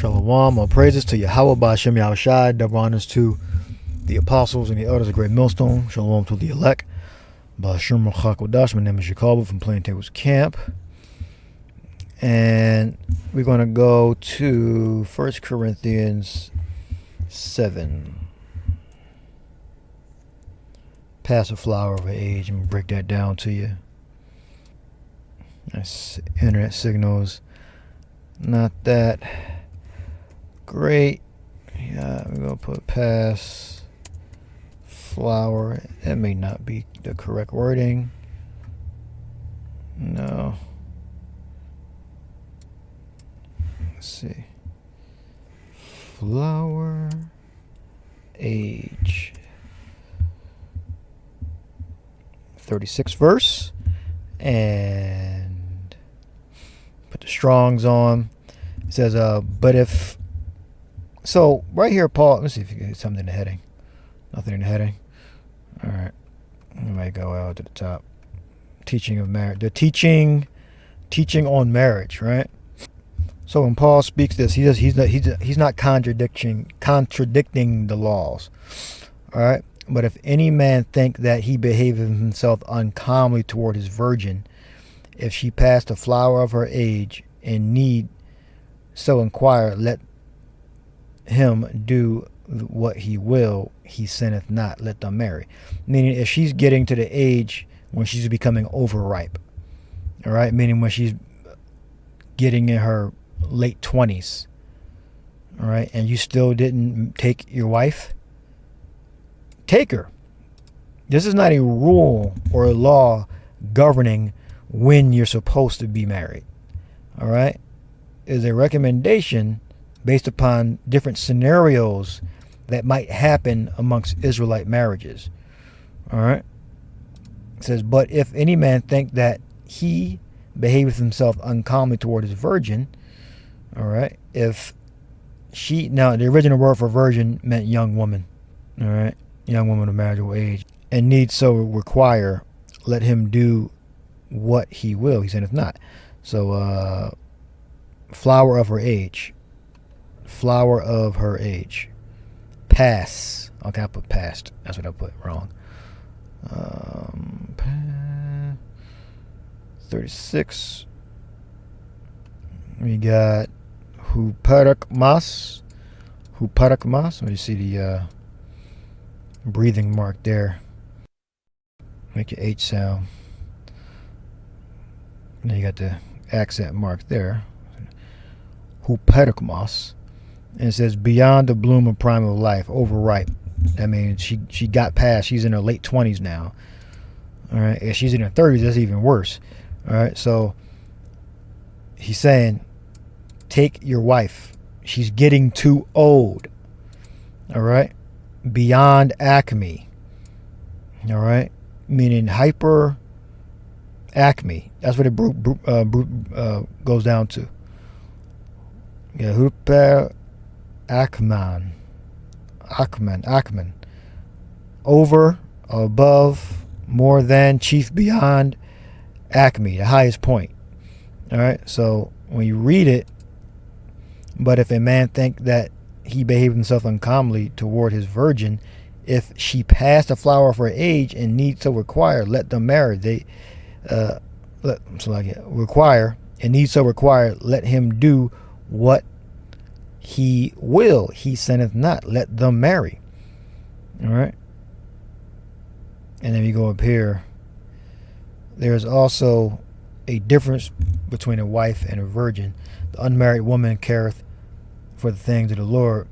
Shalom, all praises to Yahweh Ba'Shem Yahushai. Double honors to the apostles and the elders of Great Millstone. Shalom to the elect. Ba'Shem Chakodash. My name is Jacob from Plaintables Camp. And we're going to go to 1 Corinthians 7. Pass a flower of age and break that down to you. Nice internet signals. Not that great. Yeah, we're going to put pass flower. That may not be the correct wording. No. Let's see. Flower age. 36th verse. And put the Strongs on. It says, but if... So, right here, Paul... Let's see if you can get something in the heading. Nothing in the heading. All right. We might go out to the top. Teaching of marriage. The teaching on marriage, right? So when Paul speaks this, he's not contradicting the laws. All right? But if any man think that he behaveth himself uncommonly toward his virgin, if she pass the flower of her age and need so inquire, let him do what he will, he sinneth not, let them marry. Meaning if she's getting to the age when she's becoming overripe, all right, meaning when she's getting in her late 20s, all right, and you still didn't take your wife, take her. This is not a rule or a law governing when you're supposed to be married, all right? Is a recommendation based upon different scenarios that might happen amongst Israelite marriages. All right. It says, but if any man think that he behaveth himself uncommonly toward his virgin, all right, if she, now the original word for virgin meant young woman, all right, young woman of marriageable age, and need so require, let him do what he will, he sinneth not. So, flower of her age. Flower of her age. Pass. Okay, I put past. That's what I put wrong. 36. We got Huparakmas. Huparakmas. Let me see the breathing mark there. Make your H sound. And then you got the accent mark there. Huparakmas. And it says beyond the bloom of prime of life, overripe. That means she got past. She's in her late 20s now. All right. If she's in her 30s, that's even worse. All right. So he's saying, take your wife. She's getting too old. All right. Beyond acme. All right. Meaning hyper acme. That's what it goes down to. Yeah. Huper. Achman. Over, above, more than, chief, beyond, acme, the highest point. All right. So when you read it, but if a man think that he behaved himself uncommonly toward his virgin, if she pass the flower of her age and need so require, let them marry. They require and need so require, let him do what he will, he sinneth not, let them marry. All right. And then we go up here. There's also a difference between a wife and a virgin. The unmarried woman careth for the things of the Lord,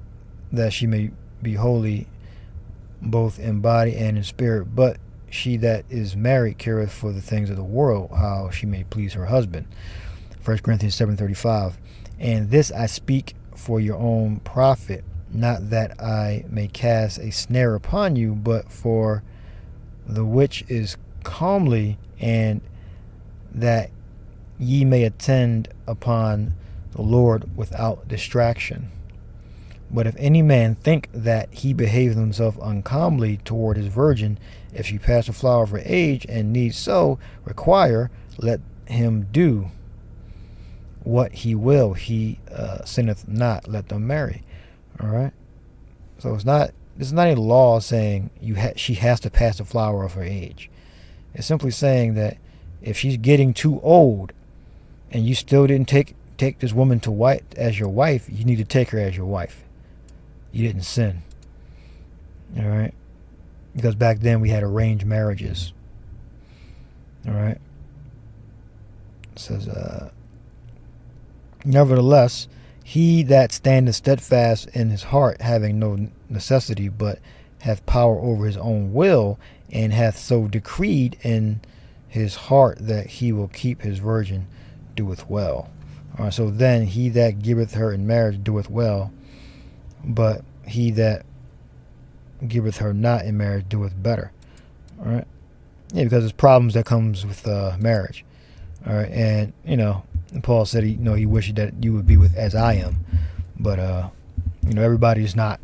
that she may be holy both in body and in spirit. But she that is married careth for the things of the world, how she may please her husband. 1 Corinthians 7:35. And this I speak for your own profit, not that I may cast a snare upon you, but for the which is calmly, and that ye may attend upon the Lord without distraction. But if any man think that he behaves himself uncommonly toward his virgin, if she pass the flower of her age and need so require, let him do what he will, he sinneth not, let them marry. All right. So this is not a law saying she has to pass the flower of her age. It's simply saying that if she's getting too old and you still didn't take this woman as your wife, you need to take her as your wife. You didn't sin. All right. Because back then we had arranged marriages. All right. It says, nevertheless, he that standeth steadfast in his heart, having no necessity, but hath power over his own will, and hath so decreed in his heart that he will keep his virgin, doeth well. All right, so then he that giveth her in marriage doeth well, but he that giveth her not in marriage doeth better. All right. Yeah, because there's problems that comes with marriage. All right, and Paul said he wished that you would be with as I am, but everybody's not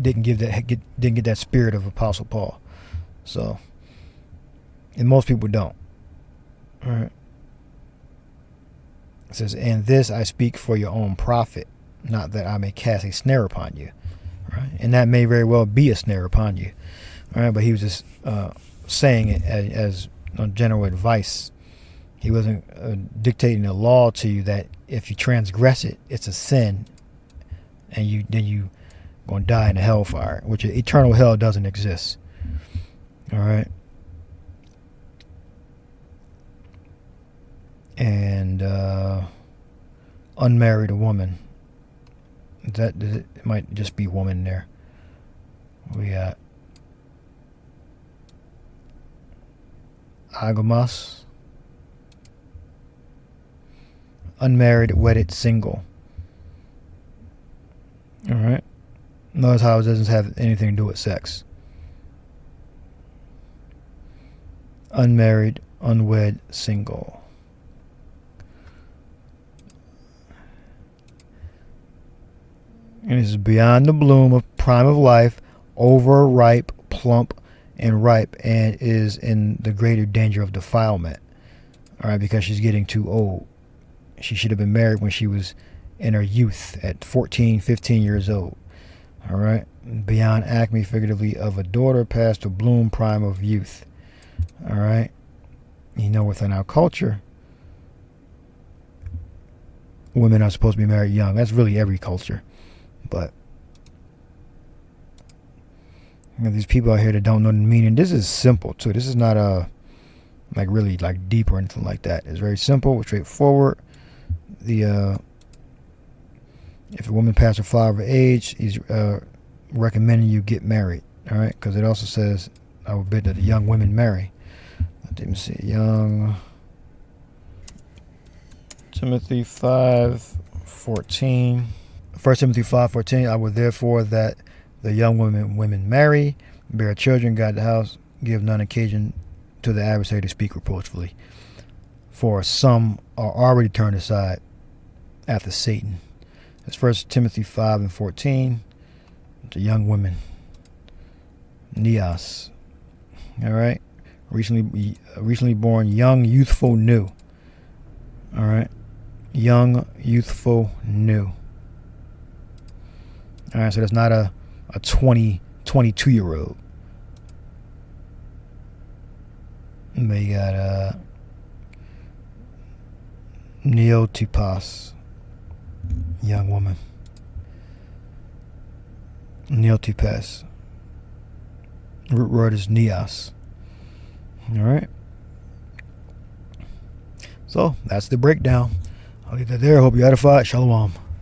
didn't get that spirit of Apostle Paul. So, and most people don't. All right. It says, and this I speak for your own profit, not that I may cast a snare upon you. Right, and that may very well be a snare upon you. All right, but he was just saying it as general advice. He wasn't dictating a law to you that if you transgress it, it's a sin, and you going to die in a hellfire, which eternal hell doesn't exist. All right. And unmarried woman. It might just be woman there. We got agamas. Unmarried, wedded, single. All right. Notice how it doesn't have anything to do with sex. Unmarried, unwed, single. And this is beyond the bloom of prime of life, overripe, plump, and ripe, and is in the greater danger of defilement. All right, because she's getting too old. She should have been married when she was in her youth at 14, 15 years old. All right, beyond acme, figuratively, of a daughter past the bloom prime of youth. All right, within our culture, women are supposed to be married young. That's really every culture. But these people out here that don't know the meaning, this is simple too. This is not really deep or anything like that. It's very simple, straightforward. If a woman passes her flower of age, he's recommending you get married. All right, because it also says, I would bid that the young women marry. Let me see, young Timothy 5:14. 1 Timothy 5:14, I would therefore that the young women marry, bear children, guide the house, give none occasion to the adversary to speak reproachfully. For some are already turned aside after Satan. That's 1 Timothy 5:14. The young women. Neos. All right. Recently born, young, youthful, new. All right. Young, youthful, new. All right, so that's not a 22-year-old. They got neotypos, young woman. Neotypes. Root word is neos. All right. So that's the breakdown. I'll leave that there. Hope you edified. Shalom.